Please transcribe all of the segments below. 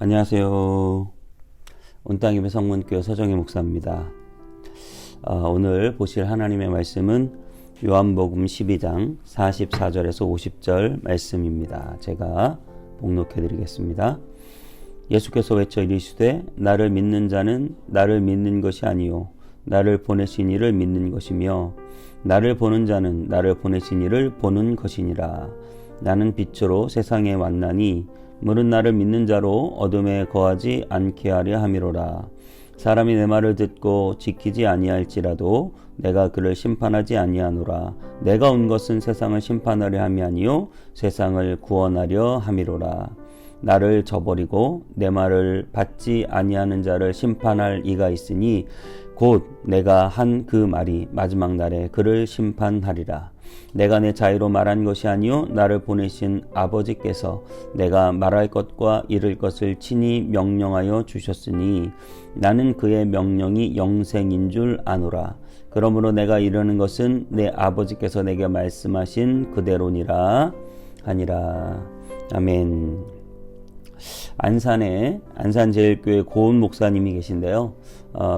안녕하세요. 온땅입의 성문교회 서정희 목사입니다. 오늘 보실 하나님의 말씀은 요한복음 12장 44절에서 50절 말씀입니다. 제가 봉독해 드리겠습니다. 예수께서 외쳐 이르시되 나를 믿는 자는 나를 믿는 것이 아니요 나를 보내신 이를 믿는 것이며 나를 보는 자는 나를 보내신 이를 보는 것이니라. 나는 빛으로 세상에 왔나니 물은 나를 믿는 자로 어둠에 거하지 않게 하려 함이로라. 사람이 내 말을 듣고 지키지 아니할지라도 내가 그를 심판하지 아니하노라. 내가 온 것은 세상을 심판하려 함이 아니요 세상을 구원하려 함이로라. 나를 저버리고 내 말을 받지 아니하는 자를 심판할 이가 있으니 곧 내가 한 그 말이 마지막 날에 그를 심판하리라. 내가 내 자유로 말한 것이 아니요 나를 보내신 아버지께서 내가 말할 것과 이를 것을 친히 명령하여 주셨으니 나는 그의 명령이 영생인 줄 아노라. 그러므로 내가 이르는 것은 내 아버지께서 내게 말씀하신 그대로니라 하니라. 아멘. 안산에 안산제일교회 고은 목사님이 계신데요.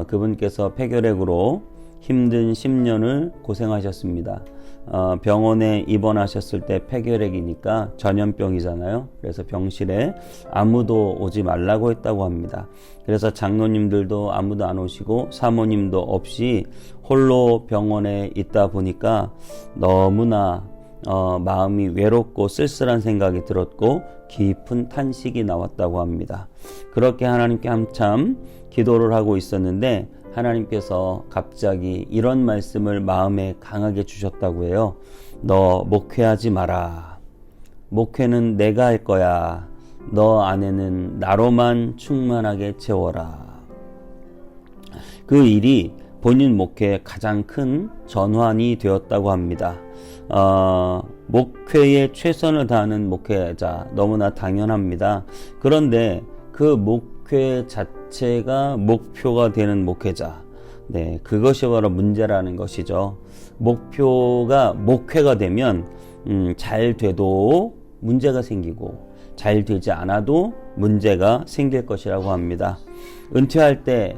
그분께서 폐결핵으로 힘든 10년을 고생하셨습니다. 병원에 입원하셨을 때 폐결핵이니까 전염병이잖아요. 그래서 병실에 아무도 오지 말라고 했다고 합니다. 그래서 장로님들도 아무도 안 오시고 사모님도 없이 홀로 병원에 있다 보니까 너무나 마음이 외롭고 쓸쓸한 생각이 들었고 깊은 탄식이 나왔다고 합니다. 그렇게 하나님께 한참 기도를 하고 있었는데 하나님께서 갑자기 이런 말씀을 마음에 강하게 주셨다고 해요. 너 목회하지 마라. 목회는 내가 할 거야. 너 안에는 나로만 충만하게 채워라. 그 일이 본인 목회에 가장 큰 전환이 되었다고 합니다. 목회에 최선을 다하는 목회자 너무나 당연합니다. 그런데 그 목회 자체가 목표가 되는 목회자, 그것이 바로 문제라는 것이죠. 목표가 목회가 되면 잘 돼도 문제가 생기고 잘 되지 않아도 문제가 생길 것이라고 합니다. 은퇴할 때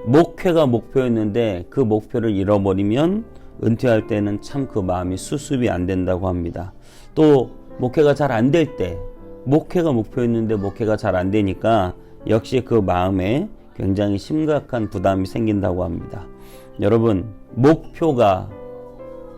목회가 목표였는데 그 목표를 잃어버리면 은퇴할 때는 참 그 마음이 수습이 안 된다고 합니다. 또 목회가 잘 안 될 때 목회가 목표였는데 목회가 잘 안 되니까 역시 그 마음에 굉장히 심각한 부담이 생긴다고 합니다. 여러분, 목표가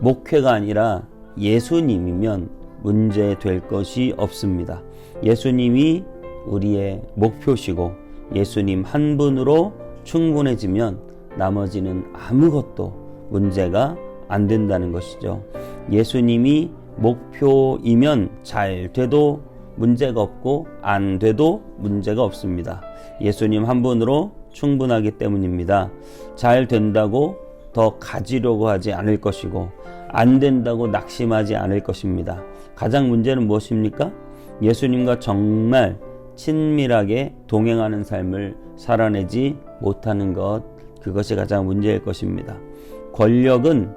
목회가 아니라 예수님이면 문제될 것이 없습니다. 예수님이 우리의 목표시고 예수님 한 분으로 충분해지면 나머지는 아무것도 문제가 안 된다는 것이죠. 예수님이 목표이면 잘 돼도 문제가 없고 안 돼도 문제가 없습니다. 예수님 한 분으로 충분하기 때문입니다. 잘 된다고 더 가지려고 하지 않을 것이고 안 된다고 낙심하지 않을 것입니다. 가장 문제는 무엇입니까? 예수님과 정말 친밀하게 동행하는 삶을 살아내지 못하는 것, 그것이 가장 문제일 것입니다. 권력은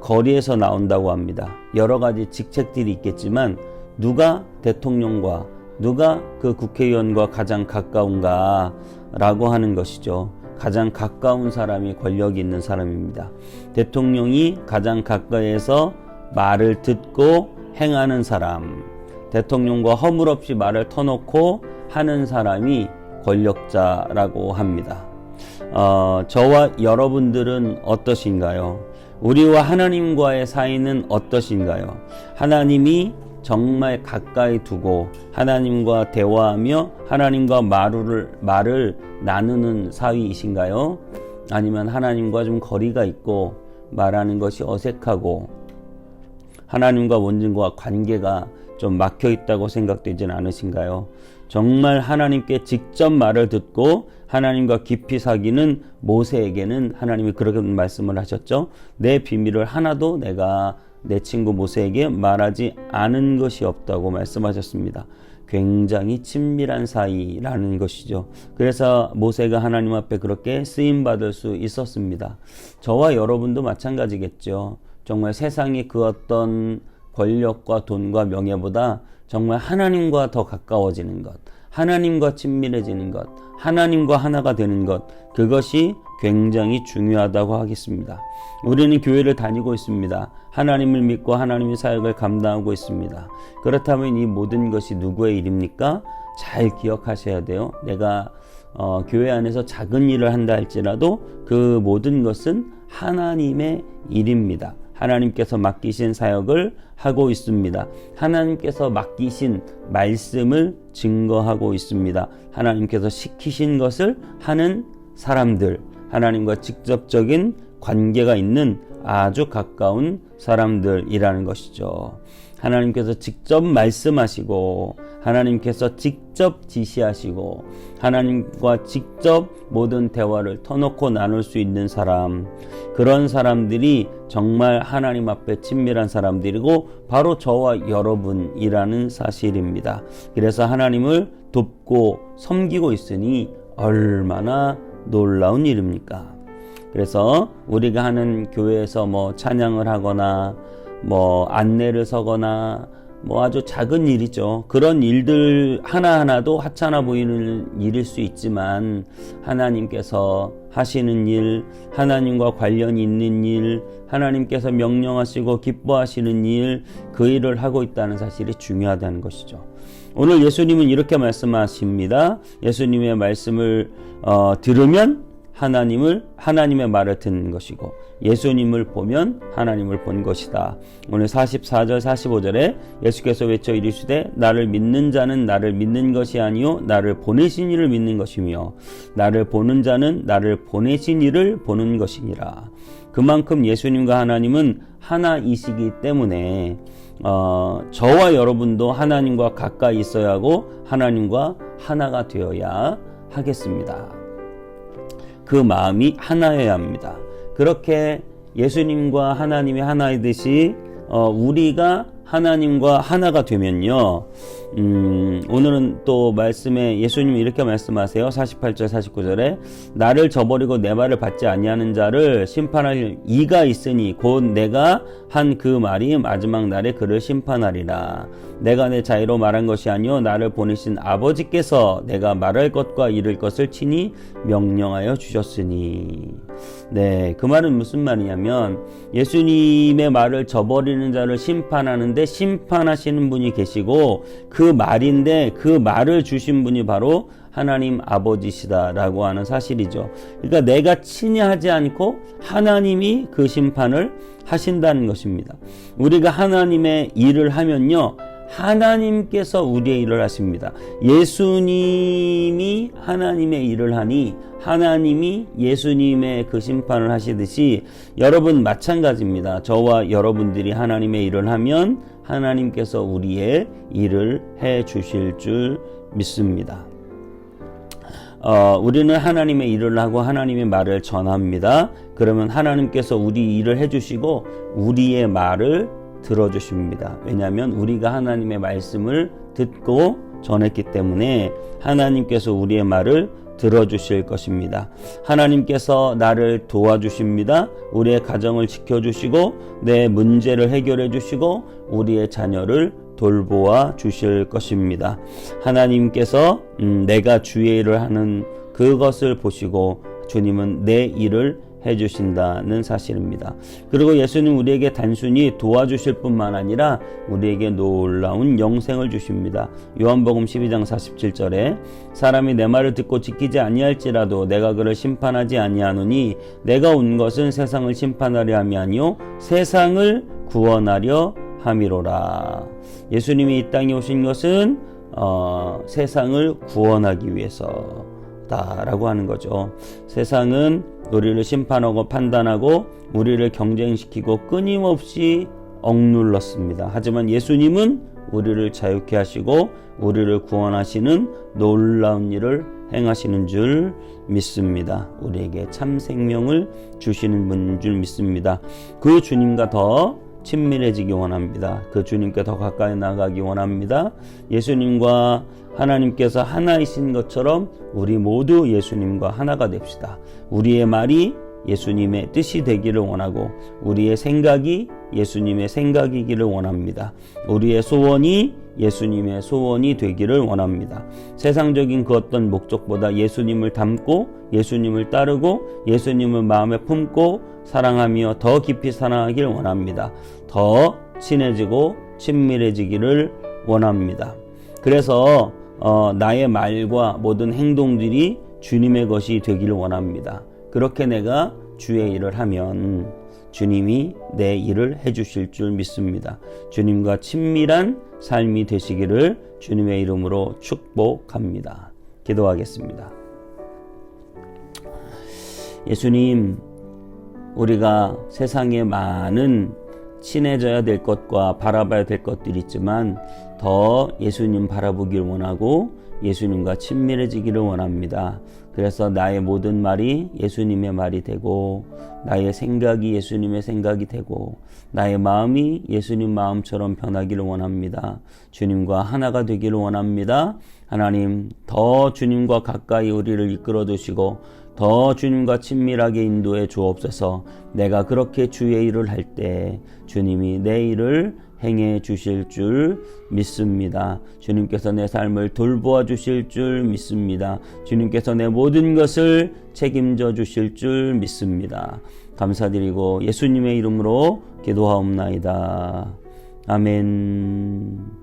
거리에서 나온다고 합니다. 여러 가지 직책들이 있겠지만 누가 대통령과 누가 그 국회의원과 가장 가까운가 라고 하는 것이죠. 가장 가까운 사람이 권력이 있는 사람입니다. 대통령이 가장 가까이에서 말을 듣고 행하는 사람, 대통령과 허물없이 말을 터놓고 하는 사람이 권력자라고 합니다. 저와 여러분들은 어떠신가요? 우리와 하나님과의 사이는 어떠신가요? 하나님이 정말 가까이 두고 하나님과 대화하며 하나님과 말을 나누는 사이이신가요? 아니면 하나님과 좀 거리가 있고 말하는 것이 어색하고 하나님과 원진과 관계가 좀 막혀 있다고 생각되진 않으신가요? 정말 하나님께 직접 말을 듣고 하나님과 깊이 사귀는 모세에게는 하나님이 그렇게 말씀을 하셨죠. 내 비밀을 하나도 내가 내 친구 모세에게 말하지 않은 것이 없다고 말씀하셨습니다. 굉장히 친밀한 사이라는 것이죠. 그래서 모세가 하나님 앞에 그렇게 쓰임받을 수 있었습니다. 저와 여러분도 마찬가지겠죠. 정말 세상의 그 어떤 권력과 돈과 명예보다 정말 하나님과 더 가까워지는 것, 하나님과 친밀해지는 것, 하나님과 하나가 되는 것, 그것이 굉장히 중요하다고 하겠습니다. 우리는 교회를 다니고 있습니다. 하나님을 믿고 하나님의 사역을 감당하고 있습니다. 그렇다면 이 모든 것이 누구의 일입니까? 잘 기억하셔야 돼요. 내가 교회 안에서 작은 일을 한다 할지라도 그 모든 것은 하나님의 일입니다. 하나님께서 맡기신 사역을 하고 있습니다. 하나님께서 맡기신 말씀을 증거하고 있습니다. 하나님께서 시키신 것을 하는 사람들, 하나님과 직접적인 관계가 있는 아주 가까운 사람들이라는 것이죠. 하나님께서 직접 말씀하시고 하나님께서 직접 지시하시고 하나님과 직접 모든 대화를 터놓고 나눌 수 있는 사람, 그런 사람들이 정말 하나님 앞에 친밀한 사람들이고 바로 저와 여러분이라는 사실입니다. 그래서 하나님을 돕고 섬기고 있으니 얼마나 놀라운 일입니까? 그래서 우리가 하는 교회에서 찬양을 하거나 안내를 서거나 아주 작은 일이죠. 그런 일들 하나하나도 하찮아 보이는 일일 수 있지만 하나님께서 하시는 일, 하나님과 관련이 있는 일, 하나님께서 명령하시고 기뻐하시는 일, 그 일을 하고 있다는 사실이 중요하다는 것이죠. 오늘 예수님은 이렇게 말씀하십니다. 예수님의 말씀을 들으면 하나님의 말을 듣는 것이고 예수님을 보면 하나님을 본 것이다. 오늘 44절 45절에 예수께서 외쳐 이르시되 나를 믿는 자는 나를 믿는 것이 아니요 나를 보내신 이를 믿는 것이며 나를 보는 자는 나를 보내신 이를 보는 것이니라. 그만큼 예수님과 하나님은 하나이시기 때문에 저와 여러분도 하나님과 가까이 있어야 하고 하나님과 하나가 되어야 하겠습니다. 그 마음이 하나여야 합니다. 그렇게 예수님과 하나님이 하나이듯이 우리가 하나님과 하나가 되면요, 오늘은 또 말씀에 예수님이 이렇게 말씀하세요. 48절 49절에 나를 저버리고 내 말을 받지 아니하는 자를 심판할 이가 있으니 곧 내가 한 그 말이 마지막 날에 그를 심판하리라. 내가 내 자유로 말한 것이 아니요 나를 보내신 아버지께서 내가 말할 것과 이를 것을 친히 명령하여 주셨으니. 네, 그 말은 무슨 말이냐면 예수님의 말을 저버리는 자를 심판하는데 심판하시는 분이 계시고 그 말인데 그 말을 주신 분이 바로 하나님 아버지시다라고 하는 사실이죠. 그러니까 내가 친히 하지 않고 하나님이 그 심판을 하신다는 것입니다. 우리가 하나님의 일을 하면요, 하나님께서 우리의 일을 하십니다. 예수님이 하나님의 일을 하니 하나님이 예수님의 그 심판을 하시듯이 여러분 마찬가지입니다. 저와 여러분들이 하나님의 일을 하면 하나님께서 우리의 일을 해 주실 줄 믿습니다. 우리는 하나님의 일을 하고 하나님의 말을 전합니다. 그러면 하나님께서 우리 일을 해주시고 우리의 말을 들어주십니다. 왜냐하면 우리가 하나님의 말씀을 듣고 전했기 때문에 하나님께서 우리의 말을 들어주실 것입니다. 하나님께서 나를 도와주십니다. 우리의 가정을 지켜주시고 내 문제를 해결해 주시고 우리의 자녀를 돌보아 주실 것입니다. 하나님께서 내가 주의 일을 하는 그것을 보시고 주님은 내 일을 해주신다는 사실입니다. 그리고 예수님 우리에게 단순히 도와주실 뿐만 아니라 우리에게 놀라운 영생을 주십니다. 요한복음 12장 47절에 사람이 내 말을 듣고 지키지 아니할지라도 내가 그를 심판하지 아니하노니 내가 온 것은 세상을 심판하려 함이 아니요 세상을 구원하려 함이로라. 예수님이 이 땅에 오신 것은 세상을 구원하기 위해서다라고 하는 거죠. 세상은 우리를 심판하고 판단하고 우리를 경쟁시키고 끊임없이 억눌렀습니다. 하지만 예수님은 우리를 자유케 하시고 우리를 구원하시는 놀라운 일을 행하시는 줄 믿습니다. 우리에게 참 생명을 주시는 분인 줄 믿습니다. 그 주님과 더 친밀해지기 원합니다. 그 주님께 더 가까이 나가기 원합니다. 예수님과 하나님께서 하나이신 것처럼 우리 모두 예수님과 하나가 됩시다. 우리의 말이 예수님의 뜻이 되기를 원하고 우리의 생각이 예수님의 생각이기를 원합니다. 우리의 소원이 예수님의 소원이 되기를 원합니다. 세상적인 그 어떤 목적보다 예수님을 닮고 예수님을 따르고 예수님을 마음에 품고 사랑하며 더 깊이 사랑하기를 원합니다. 더 친해지고 친밀해지기를 원합니다. 그래서 나의 말과 모든 행동들이 주님의 것이 되기를 원합니다. 그렇게 내가 주의 일을 하면 주님이 내 일을 해주실 줄 믿습니다. 주님과 친밀한 삶이 되시기를 주님의 이름으로 축복합니다. 기도하겠습니다. 예수님, 우리가 세상에 많은 친해져야 될 것과 바라봐야 될 것들이 있지만 더 예수님 바라보길 원하고 예수님과 친밀해지기를 원합니다. 그래서 나의 모든 말이 예수님의 말이 되고 나의 생각이 예수님의 생각이 되고 나의 마음이 예수님 마음처럼 변하기를 원합니다. 주님과 하나가 되기를 원합니다. 하나님, 더 주님과 가까이 우리를 이끌어 주시고 더 주님과 친밀하게 인도해 주옵소서. 내가 그렇게 주의 일을 할 때 주님이 내 일을 행해 주실 줄 믿습니다. 주님께서 내 삶을 돌보아 주실 줄 믿습니다. 주님께서 내 모든 것을 책임져 주실 줄 믿습니다. 감사드리고 예수님의 이름으로 기도하옵나이다. 아멘.